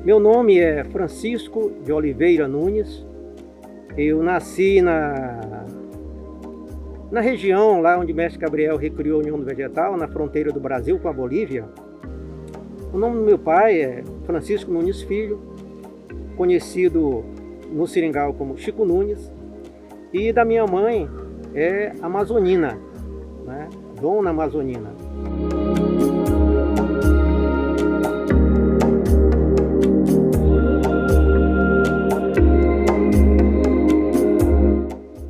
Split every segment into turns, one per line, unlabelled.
Meu nome é Francisco de Oliveira Nunes. Eu nasci na região lá onde o mestre Gabriel recriou a União do Vegetal, na fronteira do Brasil com a Bolívia. O nome do meu pai é Francisco Nunes Filho, conhecido no Seringal como Chico Nunes, e da minha mãe é Amazonina, né? Dona Amazonina.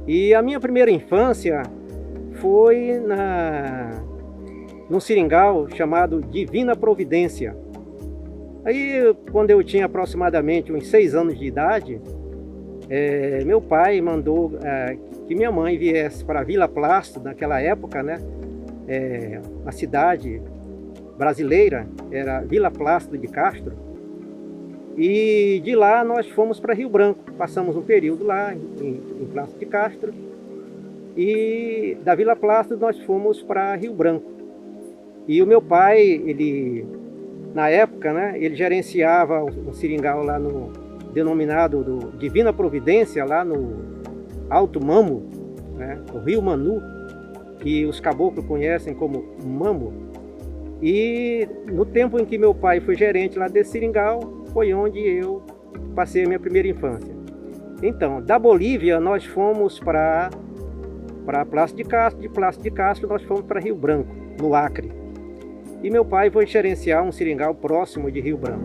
E a minha primeira infância foi num seringal chamado Divina Providência. Aí, quando eu tinha aproximadamente uns 6 anos de idade, meu pai mandou que minha mãe viesse para Vila Plácido, naquela época, né? A cidade brasileira era Vila Plácido de Castro. E de lá nós fomos para Rio Branco, passamos um período lá em Plácido de Castro, e da Vila Plácido nós fomos para Rio Branco. E o meu pai, ele, na época, né, ele gerenciava um seringal lá no denominado do Divina Providência, lá no Alto Mamo, né, o Rio Manu, que os caboclos conhecem como Mamo. E no tempo em que meu pai foi gerente lá desse seringal, foi onde eu passei a minha primeira infância. Então, da Bolívia nós fomos para Plácido de Castro, de Plácido de Castro nós fomos para Rio Branco, no Acre. E meu pai foi gerenciar um seringal próximo de Rio Branco.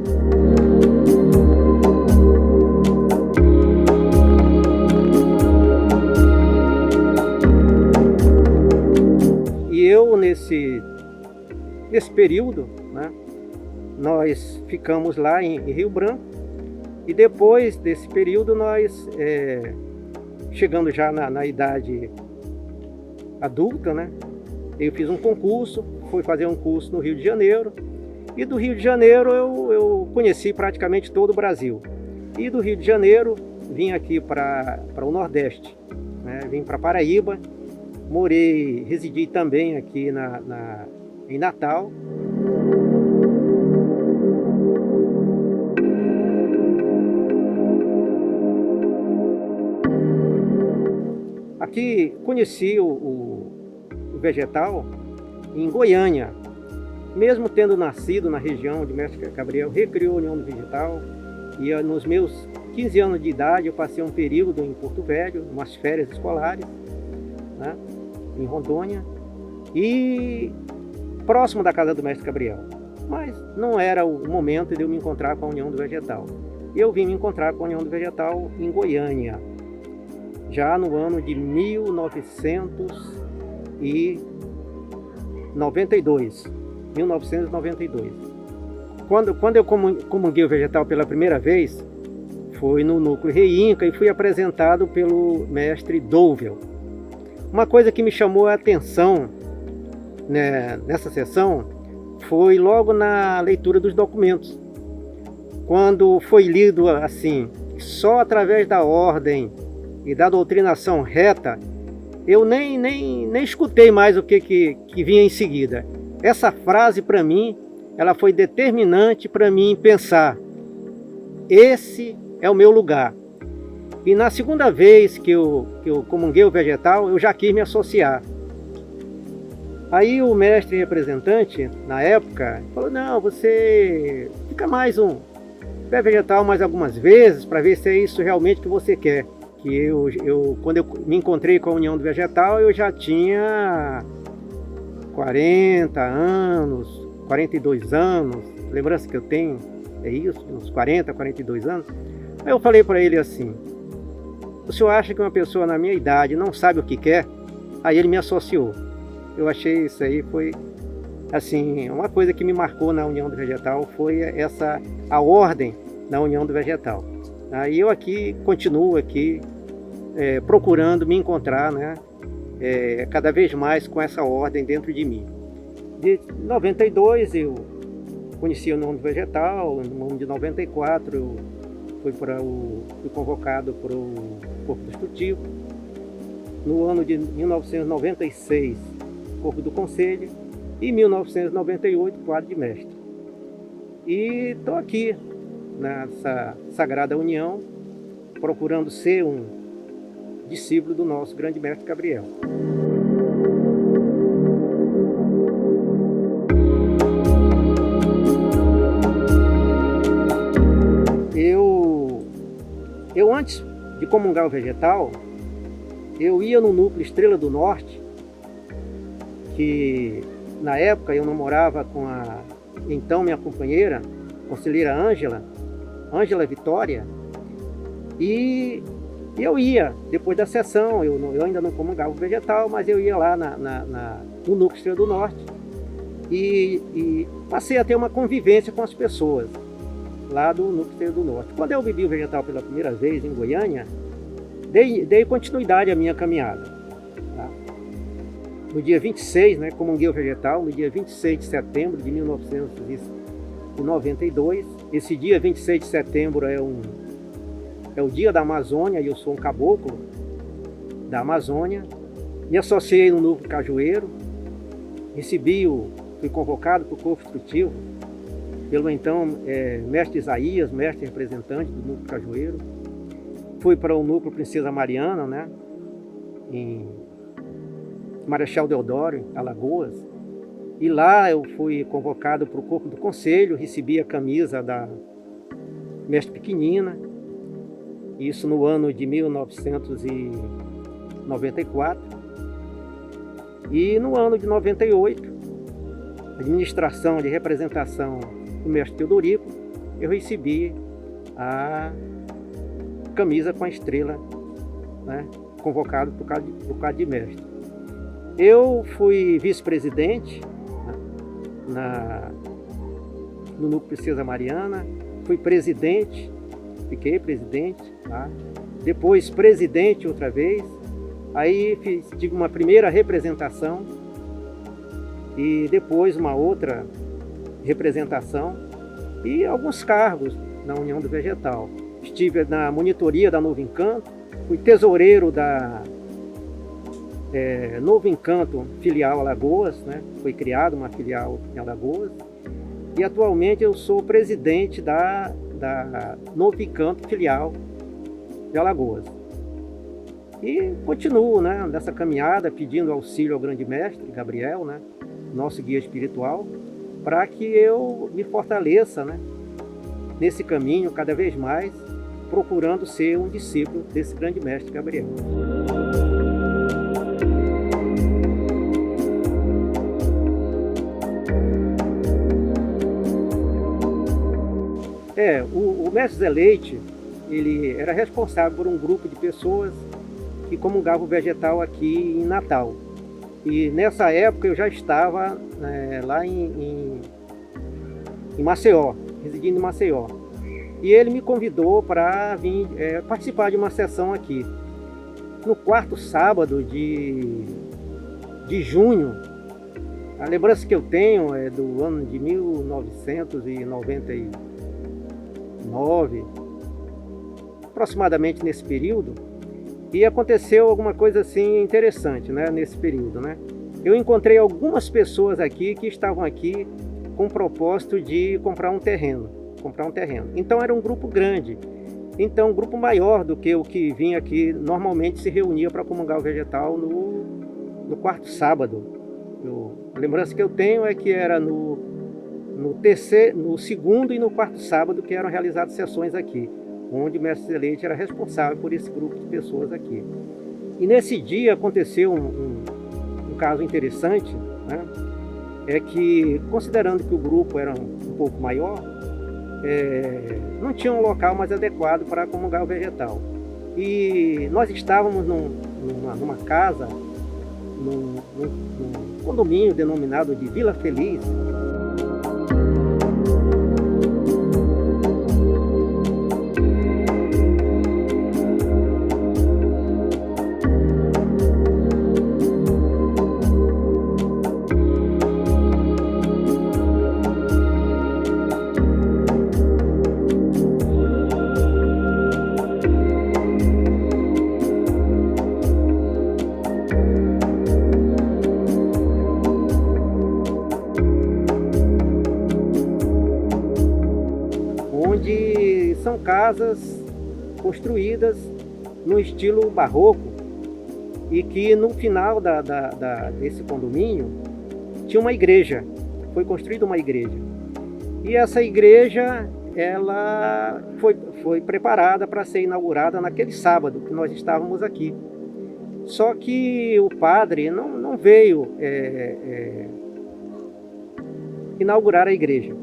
E eu, nesse período, né, nós ficamos lá em Rio Branco, e depois desse período nós, chegando já na idade adulta, né, eu fiz um concurso, fui fazer um curso no Rio de Janeiro, e do Rio de Janeiro eu conheci praticamente todo o Brasil. E do Rio de Janeiro vim aqui para o Nordeste, né, vim para Paraíba, residi também aqui em Natal. Aqui conheci o vegetal em Goiânia, mesmo tendo nascido na região onde o mestre Gabriel recriou a União do Vegetal. E nos meus 15 anos de idade eu passei um período em Porto Velho, umas férias escolares, né, em Rondônia, e próximo da casa do mestre Gabriel. Mas não era o momento de eu me encontrar com a União do Vegetal. Eu vim me encontrar com a União do Vegetal em Goiânia, já no ano de 1992. Quando eu comunguei o vegetal pela primeira vez, foi no núcleo Reinca e fui apresentado pelo mestre Douvel. Uma coisa que me chamou a atenção, né, nessa sessão foi logo na leitura dos documentos. Quando foi lido assim, só através da ordem e da doutrinação reta, eu nem escutei mais o que vinha em seguida. Essa frase, para mim, ela foi determinante para mim pensar: esse é o meu lugar. E na segunda vez que eu comunguei o vegetal, eu já quis me associar. Aí o mestre representante, na época, falou: não, você fica mais pé vegetal mais algumas vezes, para ver se é isso realmente que você quer. Que quando eu me encontrei com a União do Vegetal, eu já tinha 40 anos, 42 anos, lembrança que eu tenho é isso, uns 40, 42 anos. Aí eu falei para ele assim: o senhor acha que uma pessoa na minha idade não sabe o que quer? Aí ele me associou. Eu achei isso aí, foi assim, uma coisa que me marcou na União do Vegetal, foi a ordem na União do Vegetal. Aí eu aqui, continuo aqui, procurando me encontrar, né, cada vez mais com essa ordem dentro de mim. De 92 eu conheci a União do Vegetal, no ano de 94 eu fui convocado para o Corpo do Instrutivo. No ano de 1996, Corpo do Conselho, e em 1998, quadro de mestre. E estou aqui nessa Sagrada União, procurando ser um discípulo do nosso grande mestre Gabriel. Eu antes de comungar o vegetal, eu ia no núcleo Estrela do Norte, que na época eu namorava com a então minha companheira, conselheira Ângela Vitória, e eu ia, depois da sessão, eu ainda não comungava o vegetal, mas eu ia lá no núcleo Estrela do Norte e passei a ter uma convivência com as pessoas lá do núcleo Estrela do Norte. Quando eu vivi o vegetal pela primeira vez em Goiânia, dei continuidade à minha caminhada. Tá? No dia 26, né, comunguei o vegetal, no dia 26 de setembro de 1992. Esse dia 26 de setembro é o dia da Amazônia, e eu sou um caboclo da Amazônia. Me associei no núcleo Cajueiro, fui convocado para o Corpo Instrutivo pelo então mestre Isaías, mestre representante do núcleo Cajueiro. Fui para o núcleo Princesa Mariana, né, em Marechal Deodoro, em Alagoas. E lá eu fui convocado para o Corpo do Conselho, recebi a camisa da mestre Pequenina, isso no ano de 1994. E no ano de 98, administração de representação do mestre Teodorico, eu recebi a camisa com a estrela, né, convocado por causa de mestre. Eu fui vice-presidente, né, no núcleo Princesa Mariana, fui presidente, fiquei presidente, tá? Depois presidente outra vez, aí tive uma primeira representação e depois uma outra representação e alguns cargos na União do Vegetal. Estive na monitoria da Novo Encanto, fui tesoureiro da Novo Encanto filial Alagoas, né? Foi criada uma filial em Alagoas, e atualmente eu sou presidente da Novo Encanto filial de Alagoas. E continuo, né, nessa caminhada, pedindo auxílio ao grande mestre Gabriel, né, nosso guia espiritual, para que eu me fortaleça, né, nesse caminho cada vez mais, procurando ser um discípulo desse grande mestre Gabriel. O mestre Zé Leite, ele era responsável por um grupo de pessoas que comungavam o vegetal aqui em Natal. E nessa época eu já estava lá em Maceió, residindo em Maceió. E ele me convidou para vir participar de uma sessão aqui. No quarto sábado de junho, a lembrança que eu tenho é do ano de 1999, aproximadamente nesse período, e aconteceu alguma coisa assim interessante, né, nesse período, né? Eu encontrei algumas pessoas aqui que estavam aqui com o propósito de comprar um terreno. Então era um grupo grande, então um grupo maior do que o que vinha aqui, normalmente se reunia para comungar o vegetal no quarto sábado. A lembrança que eu tenho é que era no segundo e no quarto sábado que eram realizadas sessões aqui, onde o mestre Zé Leite era responsável por esse grupo de pessoas aqui. E nesse dia aconteceu um caso interessante, né? É que, considerando que o grupo era um pouco maior, não tinha um local mais adequado para comungar o vegetal. e nós estávamos numa casa, num condomínio denominado de Vila Feliz. Onde são casas construídas no estilo barroco e que no final desse condomínio tinha uma igreja, foi construída uma igreja. E essa igreja, ela foi preparada para ser inaugurada naquele sábado que nós estávamos aqui. Só que o padre não veio inaugurar a igreja.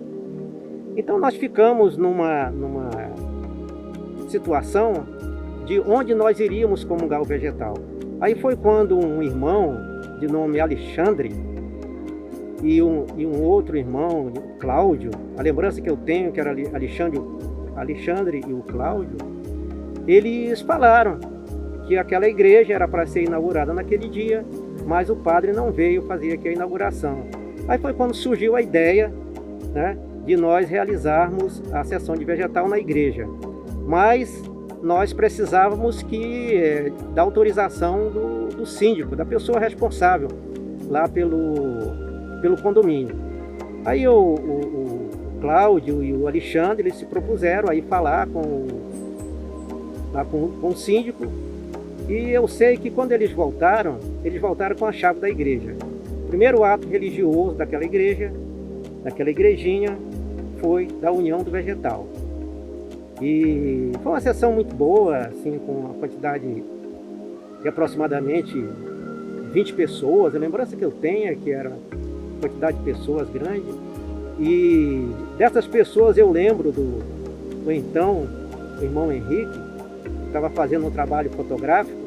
Então nós ficamos numa situação de onde nós iríamos comungar o vegetal. Aí foi quando um irmão de nome Alexandre e um outro irmão, Cláudio, a lembrança que eu tenho que era Alexandre e o Cláudio, eles falaram que aquela igreja era para ser inaugurada naquele dia, mas o padre não veio fazer aqui a inauguração. Aí foi quando surgiu a ideia, né, de nós realizarmos a sessão de vegetal na igreja. Mas nós precisávamos da autorização do síndico, da pessoa responsável lá pelo condomínio. Aí o Cláudio e o Alexandre, eles se propuseram a ir falar com o síndico, e eu sei que quando eles voltaram com a chave da igreja. O primeiro ato religioso daquela igreja, daquela igrejinha, foi da união do vegetal. E foi uma sessão muito boa, assim, com uma quantidade de aproximadamente 20 pessoas. A lembrança que eu tenho é que era uma quantidade de pessoas grande. E dessas pessoas eu lembro do então irmão Henrique, que estava fazendo um trabalho fotográfico,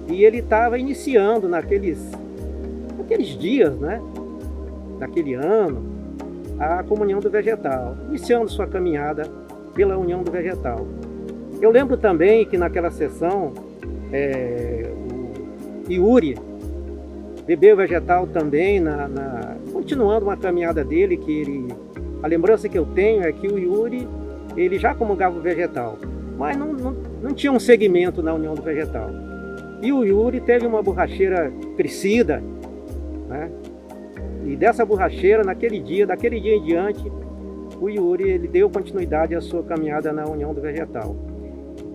e ele estava iniciando naqueles dias, né, daquele ano, a comunhão do vegetal, iniciando sua caminhada pela união do vegetal. Eu lembro também que naquela sessão o Yuri bebeu o vegetal também, continuando uma caminhada dele, a lembrança que eu tenho é que o Yuri, ele já comungava o vegetal, mas não tinha um segmento na união do vegetal. E o Yuri teve uma borracheira crescida, né? E dessa borracheira, daquele dia em diante, o Yuri, ele deu continuidade à sua caminhada na união do vegetal.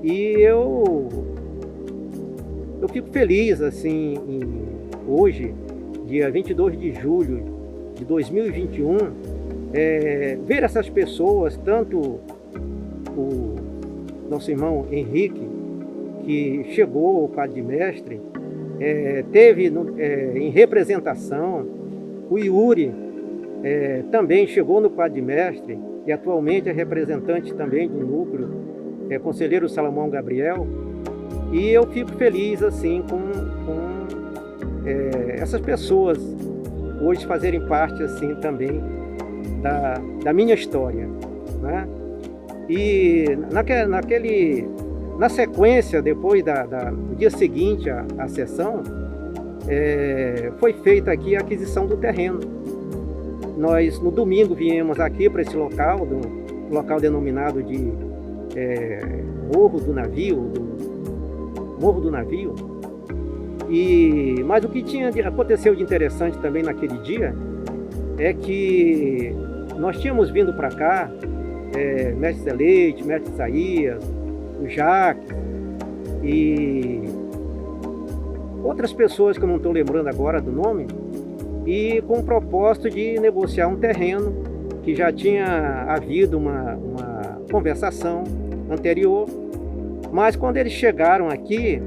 E eu fico feliz, assim, hoje, dia 22 de julho de 2021, ver essas pessoas, tanto o nosso irmão Henrique, que chegou ao Padre de Mestre, teve em representação. O Yuri também chegou no Padre de Mestre e atualmente é representante também do núcleo, conselheiro Salomão Gabriel. E eu fico feliz assim com essas pessoas hoje fazerem parte assim também da minha história, né? E na sequência, depois do dia seguinte à sessão, foi feita aqui a aquisição do terreno. Nós no domingo viemos aqui para esse local, local denominado de Morro do Navio, mas o que aconteceu de interessante também naquele dia é que nós tínhamos vindo para cá, Mestre Zé Leite, Mestre Isaías, o Jacques e outras pessoas que eu não estou lembrando agora do nome, e com o propósito de negociar um terreno que já tinha havido uma conversação anterior, mas quando eles chegaram aqui,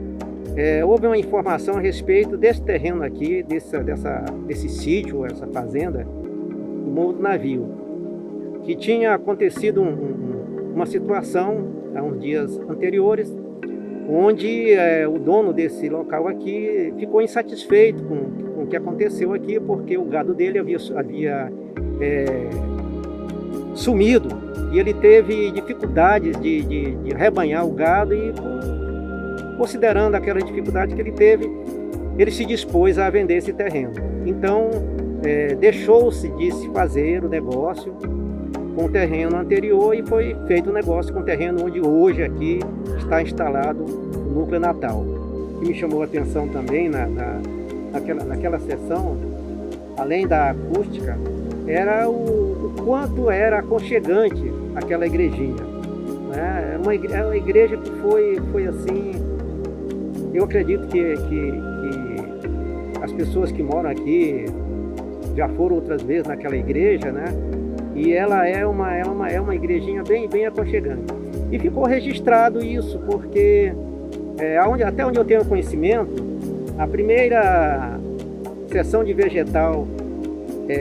houve uma informação a respeito desse terreno aqui, desse sítio, essa fazenda, o Morro do Navio, que tinha acontecido uma situação há uns dias anteriores, onde o dono desse local aqui ficou insatisfeito com o que aconteceu aqui, porque o gado dele havia sumido e ele teve dificuldades de rebanhar o gado, e considerando aquela dificuldade que ele teve, ele se dispôs a vender esse terreno. Então deixou-se de se fazer o negócio com o terreno anterior e foi feito o negócio com o terreno onde hoje aqui está instalado o Núcleo Natal. O que me chamou a atenção também naquela sessão, além da acústica, era o quanto era aconchegante aquela igrejinha, né? É uma igreja que foi assim, eu acredito que as pessoas que moram aqui já foram outras vezes naquela igreja, né? E ela é uma igrejinha bem aconchegante. E ficou registrado isso, porque até onde eu tenho conhecimento, a primeira sessão de vegetal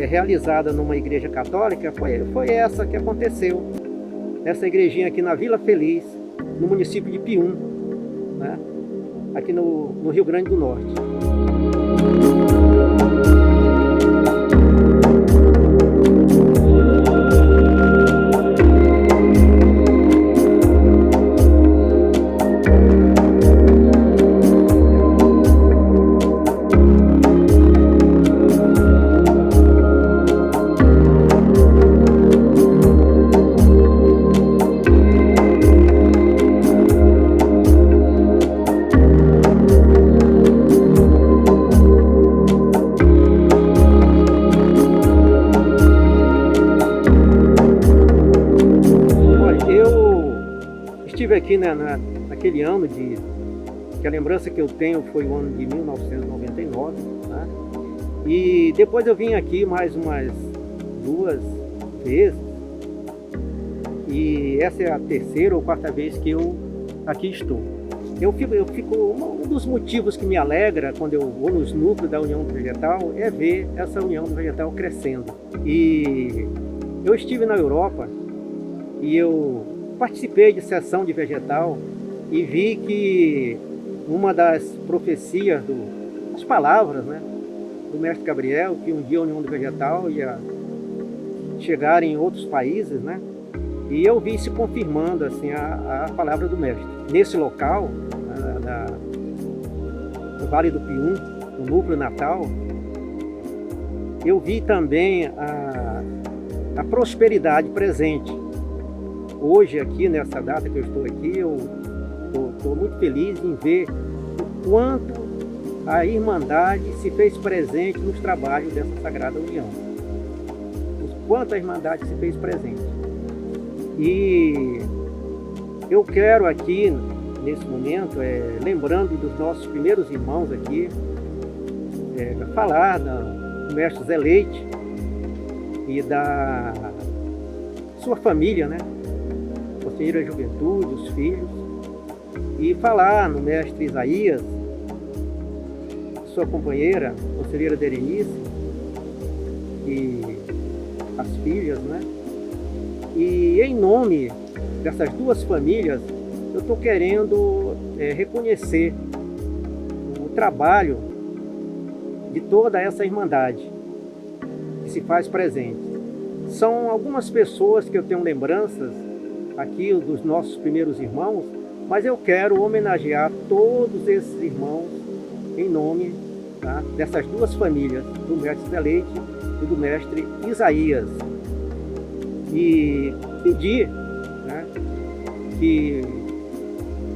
realizada numa igreja católica foi essa que aconteceu. Essa igrejinha aqui na Vila Feliz, no município de Pium, né? Aqui no Rio Grande do Norte. Estive aqui naquele ano que a lembrança que eu tenho foi o ano de 1999, né? E depois eu vim aqui mais umas 2 vezes, e essa é a 3ª ou 4ª vez que eu aqui estou. Um dos motivos que me alegra quando eu vou nos núcleos da União do Vegetal é ver essa União do Vegetal crescendo. E eu estive na Europa e eu participei de sessão de vegetal e vi que uma das profecias, das palavras, né, do mestre Gabriel, que um dia a União do Vegetal ia chegar em outros países, né, e eu vi se confirmando assim, a palavra do mestre. Nesse local, no Vale do Pium, no Núcleo Natal, eu vi também a prosperidade presente. Hoje aqui, nessa data que eu estou aqui, eu estou muito feliz em ver o quanto a Irmandade se fez presente nos trabalhos dessa Sagrada União. O quanto a Irmandade se fez presente. E eu quero aqui, nesse momento, lembrando dos nossos primeiros irmãos aqui, falar do mestre Zé Leite e da sua família, né? Conselheira Juventude, os filhos, e falar no mestre Isaías, sua companheira, conselheira Berenice, e as filhas, né? E em nome dessas 2 famílias, eu estou querendo reconhecer o trabalho de toda essa Irmandade que se faz presente. São algumas pessoas que eu tenho lembranças aqui dos nossos primeiros irmãos, mas eu quero homenagear todos esses irmãos em nome, tá, dessas 2 famílias, do mestre Zé Leite e do mestre Isaías, e pedir, né, que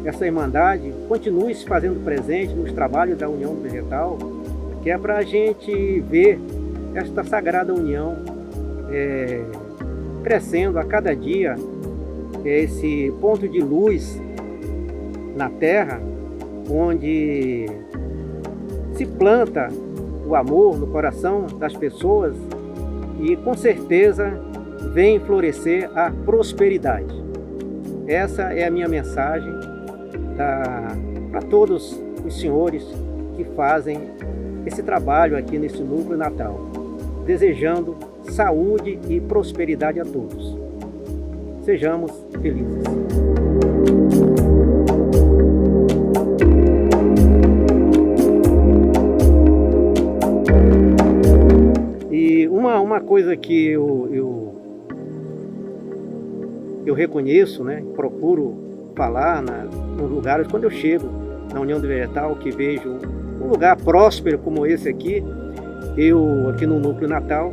essa Irmandade continue se fazendo presente nos trabalhos da União do Vegetal, que é para a gente ver esta Sagrada União crescendo a cada dia, esse ponto de luz na terra, onde se planta o amor no coração das pessoas e com certeza vem florescer a prosperidade. Essa é a minha mensagem para todos os senhores que fazem esse trabalho aqui nesse Núcleo Natal, desejando saúde e prosperidade a todos. Sejamos felizes. coisa que eu reconheço, né? Procuro falar nos lugares quando eu chego na União do Vegetal, que vejo um lugar próspero como esse aqui, aqui no Núcleo Natal,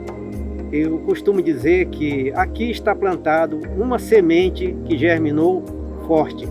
eu costumo dizer que aqui está plantado uma semente que germinou forte.